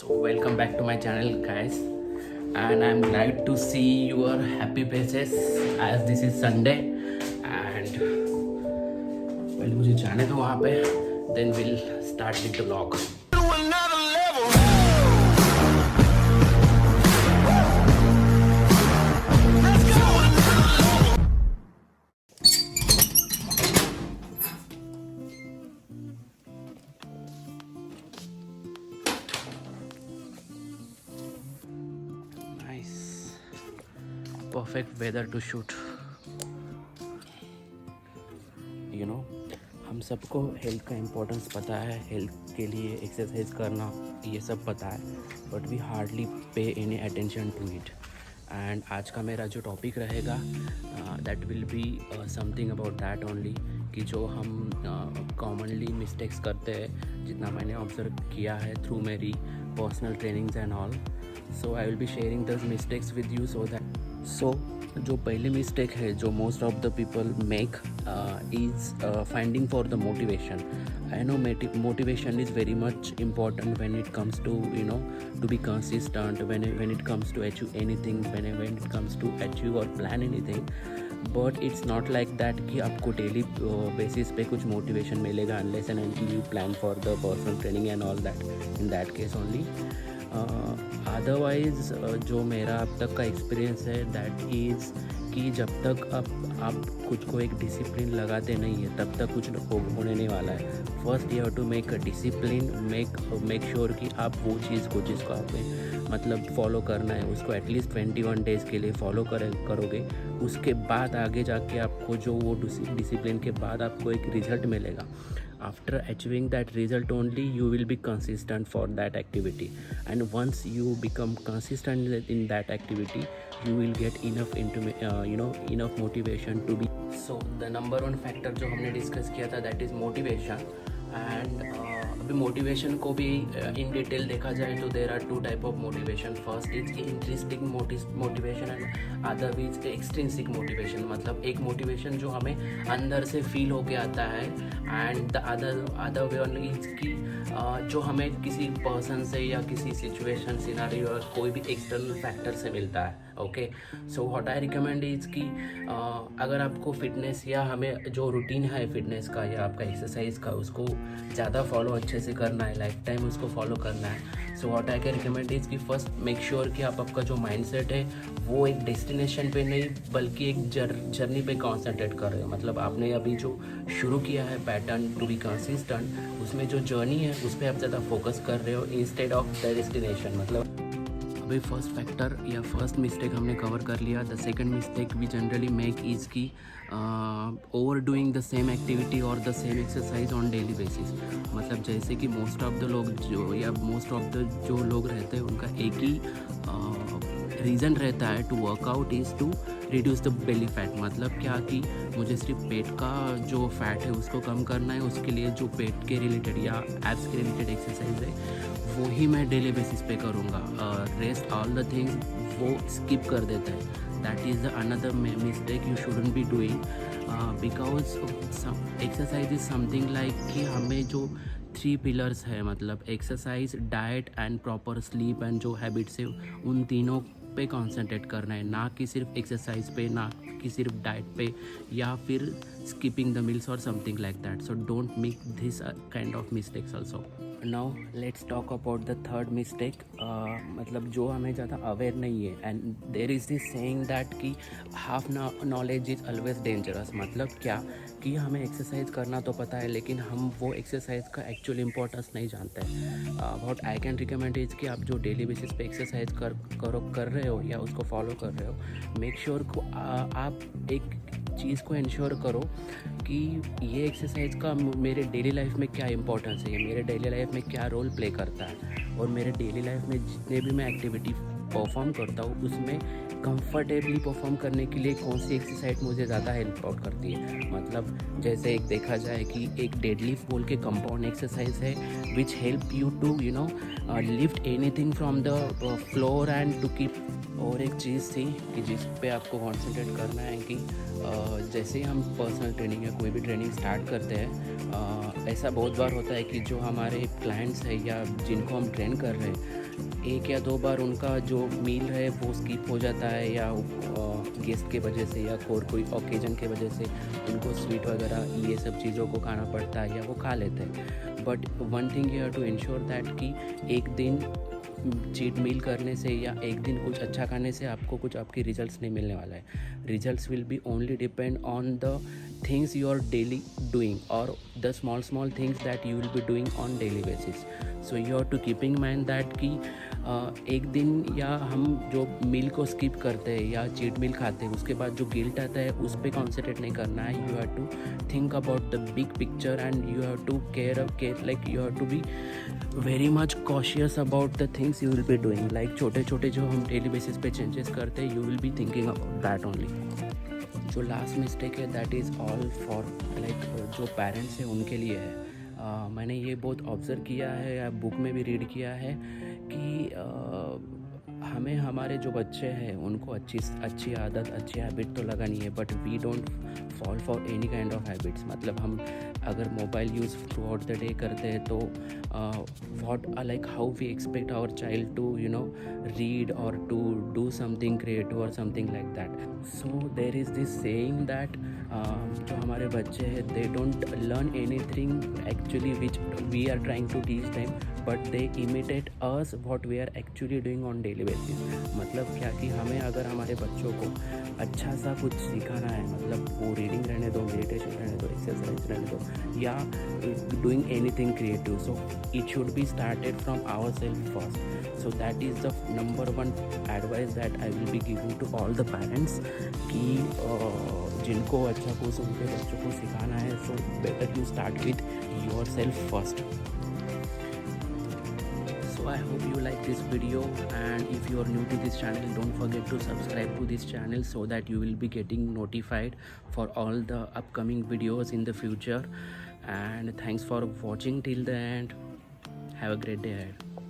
So welcome back to my channel guys, and I'm glad to see your happy faces as this is Sunday and पहले मुझे जाने दो वहाँ पे, then we'll start with the vlog. Nice, perfect weather to shoot. You know, हम सबको health का importance पता है, हेल्थ के लिए एक्सरसाइज करना ये सब पता है, but we hardly pay any attention to it. And आज का मेरा जो टॉपिक रहेगा that will be something about that only, कि जो हम कॉमनली मिस्टेक्स करते हैं, जितना मैंने ऑब्जर्व किया है थ्रू मेरी personal trainings and all. So I will be sharing those mistakes with you. So जो पहली मिस्टेक है जो most of the people make is finding for the motivation. I know motivation is very much important when it comes to, you know, to be consistent, when it comes to achieve anything, when it comes to achieve or plan anything. But it's not like that कि आपको daily basis पे कुछ motivation मिलेगा unless and until you plan for the personal training and all that. In that case only. Otherwise जो मेरा अब तक का एक्सपीरियंस है दैट इज़ कि जब तक आप खुद को एक डिसिप्लिन लगाते नहीं है तब तक कुछ होने नहीं वाला है. First you have to make a discipline, make sure कि आप वो चीज़ को जिसको आपने मतलब फॉलो करना है उसको एटलीस्ट 21 डेज़ के लिए फॉलो करोगे. उसके बाद आगे जाके आपको जो वो डिसिप्लिन के बाद आपको एक रिज़ल्ट मिलेगा. After achieving that result only you will be consistent for that activity, and once you become consistent in that activity you will get enough enough motivation to be. So the number one factor जो हमने discuss किया था that is motivation. And अभी motivation को भी in detail देखा जाए तो there are two type of motivation. First is intrinsic motivation and other is extrinsic motivation. मतलब एक मोटिवेशन जो हमें अंदर से फील होके आता है, and the other way on is कि जो हमें किसी पर्सन से या किसी सिचुएशन सिनारियो और कोई भी एक्सटर्नल फैक्टर से मिलता है. Okay, so what I recommend is कि अगर आपको फिटनेस या हमें जो रूटीन है फिटनेस का या आपका एक्सरसाइज का उसको ज़्यादा फॉलो अच्छे से करना है, लाइफ टाइम उसको फॉलो करना है. So what I can recommend is कि फर्स्ट मेक श्योर कि आपका जो माइंडसेट है वो एक डेस्टिनेशन पे नहीं बल्कि एक जर्नी पे कॉन्सेंट्रेट कर रहे हो. मतलब आपने अभी जो शुरू किया है पैटर्न टू बी कंसिस्टेंट, उसमें जो जर्नी है उस पर आप ज़्यादा फोकस कर रहे हो इंस्टेड ऑफ द डेस्टिनेशन. मतलब अभी फर्स्ट फैक्टर या फर्स्ट मिस्टेक हमने कवर कर लिया. The second mistake we generally make is की over doing the same activity और the same exercise on daily basis. मतलब जैसे कि मोस्ट ऑफ द लोग जो लोग रहते हैं उनका एक ही रीज़न रहता है to workout is to reduce the belly fat. मतलब क्या कि मुझे सिर्फ पेट का जो फैट है उसको कम करना है, उसके लिए जो पेट के रिलेटेड या एब्स के रिलेटेड एक्सरसाइज है वो ही मैं डेली बेसिस पे करूँगा. रेस्ट ऑल द थिंग्स वो स्किप कर देता है. That is the another mistake you shouldn't be doing, because exercise is something like कि हमें जो 3 पिलर्स है, मतलब exercise, diet and proper sleep and जो हैबिट्स है उन तीनों पे कॉन्सेंट्रेट करना है, ना कि सिर्फ एक्सरसाइज पे, ना कि सिर्फ डाइट पे या फिर स्किपिंग द मील्स और something like that. So don't make this kind of mistakes also. Now let's talk about the third mistake. मतलब जो हमें ज़्यादा अवेयर नहीं है, and there is this saying that कि half knowledge is always dangerous. मतलब क्या कि हमें एक्सरसाइज करना तो पता है लेकिन हम वो एक्सरसाइज का एक्चुअल इंपॉर्टेंस नहीं जानते हैं. What I can recommend is कि आप जो डेली बेसिस पे एक्सरसाइज कर रहे हो या उसको फॉलो कर रहे हो, मेक श्योर को आप एक चीज़ को इंश्योर करो कि ये एक्सरसाइज का मेरे डेली लाइफ में क्या इंपॉर्टेंस है, ये मेरे डेली लाइफ में क्या रोल प्ले करता है, और मेरे डेली लाइफ में जितने भी मैं एक्टिविटी परफॉर्म करता हूँ उसमें कंफर्टेबली परफॉर्म करने के लिए कौन सी एक्सरसाइज मुझे ज़्यादा हेल्प आउट करती है. मतलब जैसे एक देखा जाए कि एक डेडलिफ्ट बोल के कंपाउंड एक्सरसाइज है which help you to lift anything from the floor and to keep. और एक चीज़ थी कि जिस पे आपको कॉन्सेंट्रेट करना है कि जैसे ही हम पर्सनल ट्रेनिंग या कोई भी ट्रेनिंग स्टार्ट करते हैं, ऐसा बहुत बार होता है कि जो हमारे क्लाइंट्स हैं या जिनको हम ट्रेन कर रहे हैं एक या दो बार उनका जो मील है वो स्किप हो जाता है, या गेस्ट के वजह से या कोई ओकेजन के वजह से उनको स्वीट वगैरह ये सब चीज़ों को खाना पड़ता है, या वो खा लेते हैं। But one thing you have to ensure that कि एक दिन चीट मील करने से या एक दिन कुछ अच्छा खाने से आपको कुछ आपकी रिजल्ट्स नहीं मिलने वाला है। Results will be only depend on the things you are daily doing और the small things that you will be doing on daily basis. So you have to keep in mind that कि एक दिन या हम जो मील को skip करते हैं या चीट मील खाते हैं उसके बाद जो गिल्ट आता है उस पर कॉन्सेंट्रेट नहीं करना है। You have to think about the big picture and you have to care like you have to be very much cautious about the things you will be doing. Like छोटे छोटे जो हम डेली बेसिस पे changes करते हैं, you will be thinking about that only. जो last mistake है that is all for like जो पेरेंट्स हैं उनके लिए है। मैंने ये बहुत ऑब्ज़र्व किया है या बुक में भी रीड किया है कि हमें हमारे जो बच्चे हैं उनको अच्छी आदत अच्छी हैबिट तो लगानी है, but we don't fall for any kind of habits. मतलब हम अगर mobile use throughout the day करते हैं तो what like how we expect our child to read और टू डू समथिंग क्रिएटिव और something like that. So there is this saying that जो हमारे बच्चे हैं they don't learn anything actually which we are trying to teach them, but they imitate us what we are actually doing on daily basis. मतलब क्या कि हमें अगर हमारे बच्चों को अच्छा सा कुछ सिखाना है, मतलब वो रीडिंग रहने दो, मेडिटेशन रहने दो, एक्सरसाइज रहने दो, या doing anything creative, so it should be started from our self first. So that is the number one advice that I will be giving to all the parents कि जिनको अच्छा कुछ उनके बच्चों को सिखाना है, so better you start with your self first. So I hope you like this video, and if you are new to this channel, don't forget to subscribe to this channel so that you will be getting notified for all the upcoming videos in the future. And thanks for watching till the end. Have a great day ahead.